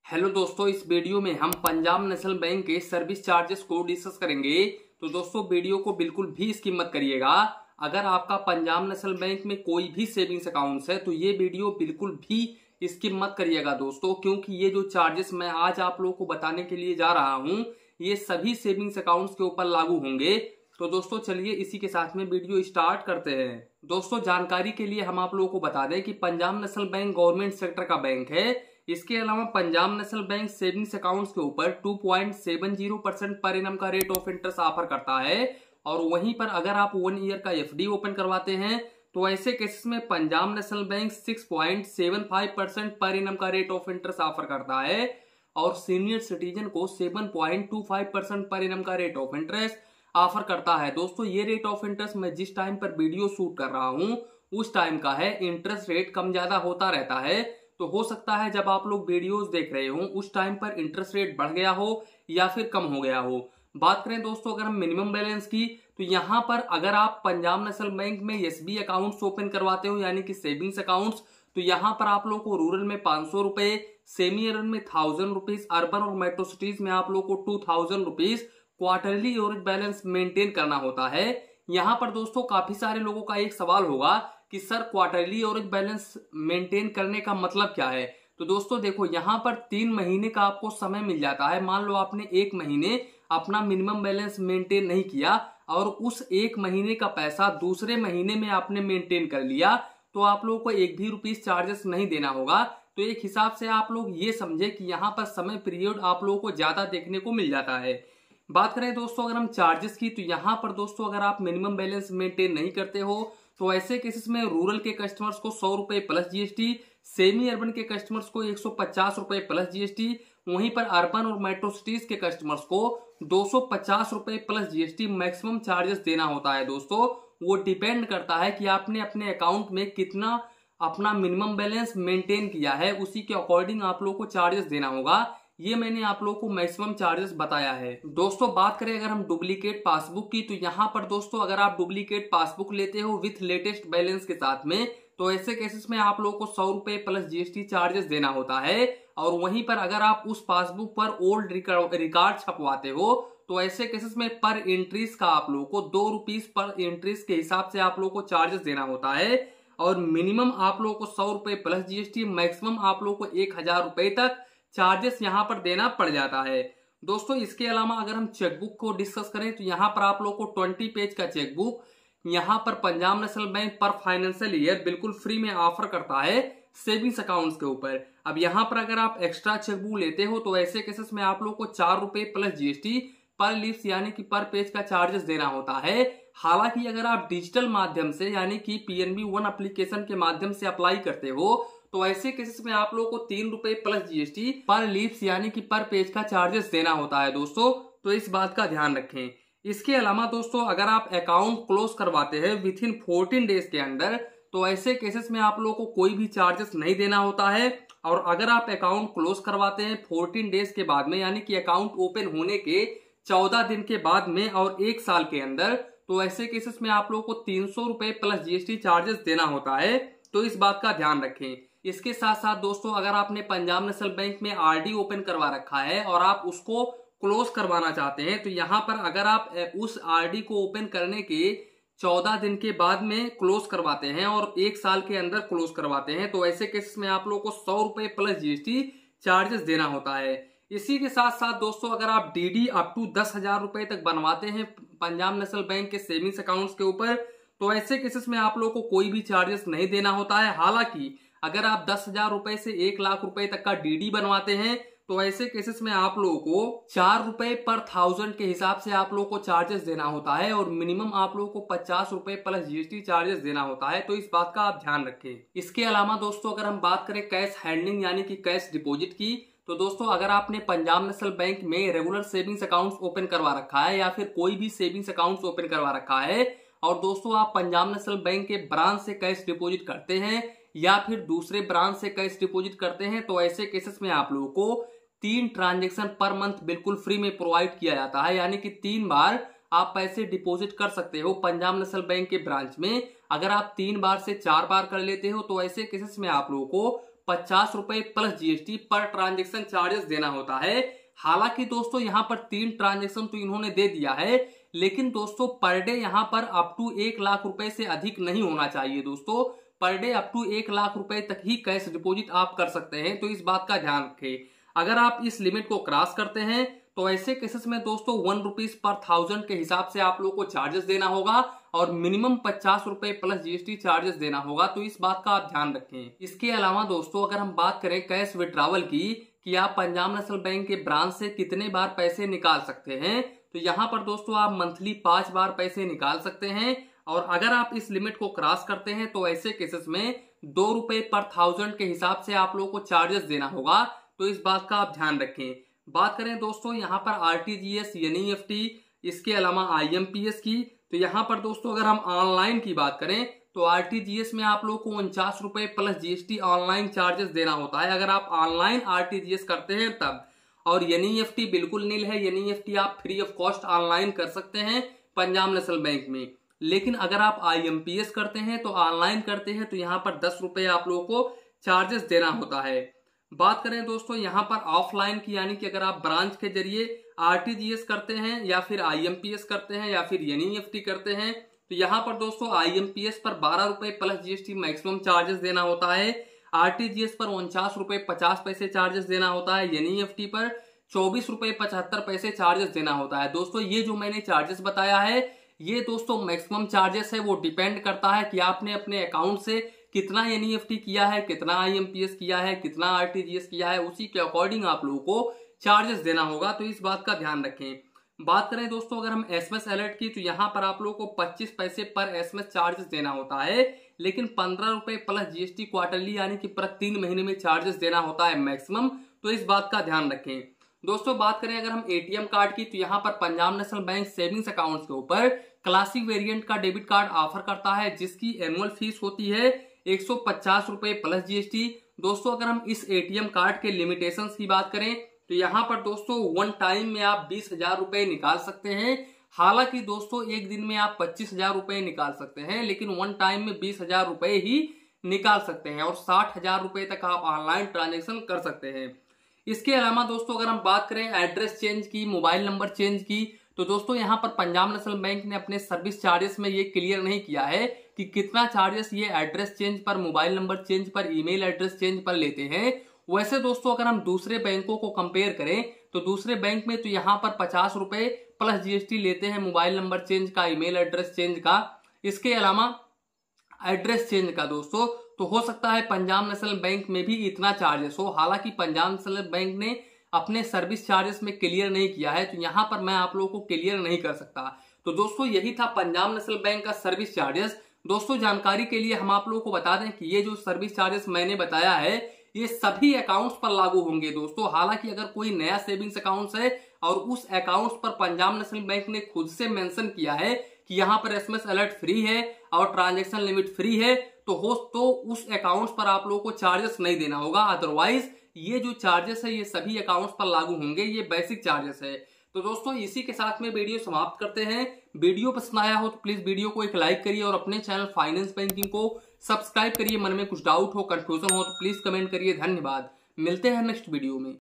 Hello दोस्तों, इस video में हम पंजाब नेशनल बैंक के सर्विस चार्जेस को डिस्कस करेंगे। तो दोस्तों वीडियो को बिल्कुल भी स्किप मत करिएगा। अगर आपका पंजाब नेशनल बैंक में कोई भी सेविंग्स अकाउंट्स है तो ये वीडियो बिल्कुल भी स्किप मत करिएगा दोस्तों, क्योंकि ये जो चार्जेस मैं आज आप लोगों को बताने के लिए जा रहा हूँ ये सभी सेविंग्स अकाउंट्स के ऊपर लागू होंगे। तो दोस्तों चलिए इसी के साथ में वीडियो स्टार्ट करते हैं। दोस्तों जानकारी के लिए हम आप लोगों को बता दें कि Punjab national bank government sector का बैंक है। इसके अलावा Punjab national bank savings accounts के ऊपर 2.70% पर एनम का रेट ऑफ इंटरेस्ट ऑफर करता है। और वहीं पर अगर आप 1 ईयर का एफडी ओपन करवाते हैं तो ऐसे केसेस में Punjab national bank 6.75% per annum का रेट ऑफ इंटरेस्ट ऑफर करता है और सीनियर सिटीजन को 7.25% पर एनम का रेट ऑफ इंटरेस्ट ऑफर करता है। दोस्तों ये रेट ऑफ इंटरेस्ट मैं जिस टाइम पर वीडियो शूट कर रहा हूं उस टाइम का है। इंटरेस्ट रेट कम ज्यादा होता रहता है, तो हो सकता है जब आप लोग वीडियोस देख रहे हो उस टाइम पर इंटरेस्ट रेट बढ़ गया हो या फिर कम हो गया हो। बात करें दोस्तों अगर हम मिनिमम बैलेंस की, तो यहाँ पर अगर आप पंजाब नेशनल बैंक में एसबी अकाउंट्स ओपन करवाते हो यानी कि सेविंग्स अकाउंट्स, तो यहाँ पर आप लोग को रूरल में 500 रुपए, सेमी अर्बन में 1000 रुपीज, अर्बन और मेट्रो सिटीज में आप लोग को 2000 rupees quarterly average balance maintain करना होता है। यहाँ पर दोस्तों काफी सारे लोगों का एक सवाल होगा कि sir quarterly average balance maintain करने का मतलब क्या है। तो दोस्तों देखो यहाँ पर 3 महीने का आपको समय मिल जाता है। मान लो आपने 1 महीने अपना मिनिमम बैलेंस मेंटेन नहीं किया और उस 1 महीने का पैसा दूसरे महीने में आपने मेंटेन कर लिया, तो आप लोगों को एक भी रुपीस चार्जेस नहीं देना होगा। तो एक हिसाब से आप लोग ये समझे कि यहाँ पर समय पीरियड आप लोगों को ज्यादा देखने को मिल जाता है। बात करें दोस्तों अगर हम चार्जेस की, तो यहाँ पर दोस्तों अगर आप मिनिमम बैलेंस मेंटेन नहीं करते हो तो ऐसे केसेस में रूरल के कस्टमर्स को 100 रुपए प्लस जीएसटी, सेमी अर्बन के कस्टमर्स को 150 रुपए प्लस जीएसटी, वहीं पर अर्बन और मेट्रो सिटीज के कस्टमर्स को 250 रुपए प्लस जीएसटी मैक्सिमम चार्जेस देना होता है। दोस्तों वो डिपेंड करता है कि आपने अपने अकाउंट में कितना अपना मिनिमम बैलेंस मेंटेन किया है, उसी के अकॉर्डिंग आप लोग को चार्जेस देना होगा। ये मैंने आप लोगों को मैक्सिमम चार्जेस बताया है। दोस्तों बात करें अगर हम डुप्लीकेट पासबुक की, तो यहाँ पर दोस्तों अगर आप डुप्लीकेट पासबुक लेते हो विथ लेटेस्ट बैलेंस के साथ में, तो ऐसे केसेस में आप लोगों को 100 रुपए प्लस जीएसटी चार्जेस देना होता है। और वहीं पर अगर आप उस पासबुक पर ओल्ड रिकॉर्ड छपवाते हो तो ऐसे केसेस में पर एंट्रीज का आप लोगों को 2 रुपीज पर एंट्रीज के हिसाब से आप लोगों को चार्जेस देना होता है। और मिनिमम आप लोगों को 100 रुपए प्लस जीएसटी, मैक्सिमम आप लोगों को 1000 रुपए तक चार्जेस यहाँ पर देना पड़ जाता है। दोस्तों इसके अलावा अगर हम चेकबुक को डिस्कस करें तो यहाँ पर आप लोग को 20 पेज का चेकबुक यहाँ पर पंजाब नेशनल बैंक पर फाइनेंशियल ईयर बिल्कुल फ्री में ऑफर करता है सेविंग्स अकाउंट्स के ऊपर। अब यहाँ पर अगर आप एक्स्ट्रा चेकबुक लेते हो तो ऐसे केसेस में आप लोग को 4 रुपए प्लस जीएसटी पर लीव्स यानी कि पर पेज का चार्जेस देना होता है। हालांकि अगर आप डिजिटल माध्यम से यानी कि पीएनबी 1 एप्लीकेशन के माध्यम से अप्लाई करते हो तो ऐसे केसेस में आप लोगों को 3 रुपए प्लस जीएसटी पर लीव्स यानी कि पर पेज का चार्जेस देना होता है दोस्तों, तो इस बात का ध्यान रखें। इसके अलावा दोस्तों अगर आप अकाउंट क्लोज करवाते हैं विथ इन 14 डेज के अंदर, तो ऐसे केसेस में आप लोगों को कोई भी चार्जेस नहीं देना होता है। और अगर आप अकाउंट क्लोज करवाते हैं 14 डेज के बाद में यानी कि अकाउंट ओपन होने के 14 दिन के बाद में और 1 साल के अंदर, तो ऐसे केसेस में आप लोगों को 300 रुपए प्लस जीएसटी चार्जेस देना होता है। तो इस बात का ध्यान रखें। इसके साथ साथ दोस्तों अगर आपने पंजाब नेशनल बैंक में आरडी ओपन करवा रखा है और आप उसको क्लोज करवाना चाहते हैं, तो यहाँ पर अगर आप उस आरडी को ओपन करने के 14 दिन के बाद में क्लोज करवाते हैं और 1 साल के अंदर क्लोज करवाते हैं, तो ऐसे केसेस में आप लोगों को 100 रुपए प्लस जीएसटी चार्जेस देना होता है। इसी के साथ साथ दोस्तों अगर आप डीडी अप टू 10,000 रुपए तक बनवाते हैं पंजाब नेशनल बैंक के सेविंग्स अकाउंट्स के ऊपर, तो ऐसे केसेस में आप लोगों को कोई भी चार्जेस नहीं देना होता है। हालांकि अगर आप 10,000 रुपए से 1 लाख रुपए तक का डीडी बनवाते हैं तो ऐसे केसेस में आप लोगों को 4 रुपए पर 1000 के हिसाब से आप लोगों को चार्जेस देना होता है और मिनिमम आप लोगों को 50 रुपए प्लस जीएसटी चार्जेस देना होता है। तो इस बात का आप ध्यान रखें। इसके अलावा दोस्तों अगर हम बात करें कैश हैंडलिंग यानी कि कैश डिपॉजिट की, तो दोस्तों अगर आपने पंजाब नेशनल बैंक में रेगुलर सेविंग्स अकाउंट ओपन करवा रखा है या फिर कोई भी सेविंग्स अकाउंट ओपन करवा रखा है और दोस्तों आप पंजाब नेशनल बैंक के ब्रांच से कैश डिपॉजिट करते हैं या फिर दूसरे ब्रांच से कैश डिपॉजिट करते हैं, तो ऐसे केसेस में आप लोगों को 3 ट्रांजेक्शन पर मंथ बिल्कुल फ्री में प्रोवाइड किया जाता है। यानी कि 3 बार आप पैसे डिपॉजिट कर सकते हो पंजाब नेशनल बैंक के ब्रांच में। अगर आप 3 बार से 4 बार कर लेते हो तो ऐसे केसेस में आप लोगों को 50 रुपए plus GST per transaction charges देना होता है। हालांकि दोस्तों यहाँ पर 3 ट्रांजेक्शन तो इन्होंने दे दिया है, लेकिन दोस्तों पर डे यहाँ पर अप टू 1 लाख रुपए से अधिक नहीं होना चाहिए। दोस्तों per day up to 1 lakh रुपए तक ही कैश डिपॉजिट आप कर सकते हैं, तो इस बात का ध्यान रखें। अगर आप इस लिमिट को क्रॉस करते हैं तो ऐसे केसेस में दोस्तों 1 रुपीज पर 1000 के हिसाब से आप लोगों को चार्जेस देना होगा और मिनिमम 50 रुपए प्लस जीएसटी चार्जेस देना होगा, तो इस बात का आप ध्यान रखें। इसके अलावा दोस्तों अगर हम बात करें कैश विड्रॉवल की कि आप पंजाब नेशनल बैंक के ब्रांच से कितने बार पैसे निकाल सकते हैं, तो यहाँ पर दोस्तों आप मंथली 5 बार पैसे निकाल सकते हैं। और अगर आप इस लिमिट को क्रॉस करते हैं तो ऐसे केसेस में 2 रुपए पर 1000 के हिसाब से आप लोगों को चार्जेस देना होगा, तो इस बात का आप ध्यान रखें। बात करें दोस्तों यहाँ पर आरटीजीएस, एनईएफटी, इसके अलावा आईएमपीएस की, तो यहाँ पर दोस्तों अगर हम ऑनलाइन की बात करें तो आरटीजीएस में आप लोगों को 49 रुपए प्लस जीएसटी ऑनलाइन चार्जेस देना होता है अगर आप ऑनलाइन आरटीजीएस करते हैं तब। और एनईएफटी बिल्कुल नील है, एनईएफटी आप फ्री ऑफ कॉस्ट ऑनलाइन कर सकते हैं पंजाब नेशनल बैंक में। लेकिन अगर आप आईएमपीएस करते हैं तो ऑनलाइन करते हैं तो यहाँ पर 10 रुपए आप लोगों को चार्जेस देना होता है। बात करें दोस्तों यहाँ पर ऑफलाइन की, यानी कि अगर आप ब्रांच के जरिए आरटीजीएस करते हैं या फिर आईएमपीएस करते हैं या फिर एनईएफटी करते हैं, तो यहाँ पर दोस्तों आईएमपीएस पर 12 रुपए प्लस जीएसटी मैक्सिमम चार्जेस देना होता है, आरटीजीएस पर 49 रुपए 50 पैसे चार्जेस देना होता है, एनईएफटी पर 24 रुपए 75 पैसे चार्जेस देना होता है। दोस्तों ये जो मैंने चार्जेस बताया है ये दोस्तों मैक्सिमम चार्जेस है, वो डिपेंड करता है कि आपने अपने अकाउंट से कितना एनईएफटी किया है, कितना आईएमपीएस किया है, कितना आरटीजीएस किया है, उसी के अकॉर्डिंग आप लोगों को चार्जेस देना होगा, तो इस बात का ध्यान रखें। बात करें दोस्तों अगर हम एसएमएस अलर्ट की, तो यहाँ पर आप लोगों को 25 पैसे पर एसएमएस चार्जेस देना होता है, लेकिन 15 रुपए प्लस जीएसटी क्वार्टरली यानी कि प्रति 3 महीने में चार्जेस देना होता है मैक्सिमम, तो इस बात का ध्यान रखें। दोस्तों बात करें अगर हम एटीएम कार्ड की, तो यहाँ पर Punjab national bank savings account के ऊपर क्लासिक वेरिएंट का डेबिट कार्ड ऑफर करता है, जिसकी एनुअल फीस होती है 150 रुपए प्लस जीएसटी। दोस्तों अगर हम इस एटीएम कार्ड के लिमिटेशंस की बात करें तो यहाँ पर दोस्तों वन टाइम में आप 20,000 रुपए निकाल सकते हैं। हालांकि दोस्तों एक दिन में आप 25,000 रुपए निकाल सकते हैं, लेकिन वन टाइम में 20,000 रुपए ही निकाल सकते हैं और 60,000 रुपए तक आप ऑनलाइन ट्रांजेक्शन कर सकते हैं। इसके अलावा दोस्तों अगर हम बात करें एड्रेस चेंज की, मोबाइल नंबर चेंज की, तो दोस्तों यहाँ पर पंजाब नेशनल बैंक ने अपने सर्विस चार्जेस में ये क्लियर नहीं किया है कि कितना चार्जेस ये एड्रेस चेंज पर, मोबाइल नंबर चेंज पर, ईमेल एड्रेस चेंज पर लेते हैं। वैसे दोस्तों अगर हम दूसरे बैंकों को कंपेयर करें तो दूसरे बैंक में तो यहाँ पर 50 रुपए प्लस जीएसटी लेते हैं मोबाइल नंबर चेंज का, ईमेल एड्रेस चेंज का, इसके अलावा एड्रेस चेंज का दोस्तों, तो हो सकता है पंजाब नेशनल बैंक में भी इतना चार्जेस हो। हालांकि पंजाब नेशनल बैंक ने अपने सर्विस चार्जेस में क्लियर नहीं किया है, तो यहाँ पर मैं आप लोगों को क्लियर नहीं कर सकता। तो दोस्तों यही था पंजाब नेशनल बैंक का सर्विस चार्जेस। दोस्तों जानकारी के लिए हम आप लोगों को बता दें कि ये जो सर्विस चार्जेस मैंने बताया है ये सभी अकाउंट्स पर लागू होंगे दोस्तों। हालांकि अगर कोई नया सेविंग्स अकाउंट है और उस अकाउंट्स पर पंजाब नेशनल बैंक ने खुद से मेंशन किया है कि यहाँ पर एसएमएस अलर्ट फ्री है और ट्रांजैक्शन लिमिट फ्री है, तो उस अकाउंट्स पर आप लोगों को चार्जेस नहीं देना होगा। अदरवाइज ये जो चार्जेस है ये सभी अकाउंट्स पर लागू होंगे, ये बेसिक चार्जेस है। तो दोस्तों इसी के साथ में वीडियो समाप्त करते हैं। वीडियो पसंद आया हो तो प्लीज वीडियो को एक लाइक करिए और अपने चैनल फाइनेंस बैंकिंग को सब्सक्राइब करिए। मन में कुछ डाउट हो, कंफ्यूजन हो तो प्लीज कमेंट करिए। धन्यवाद, मिलते हैं नेक्स्ट वीडियो में।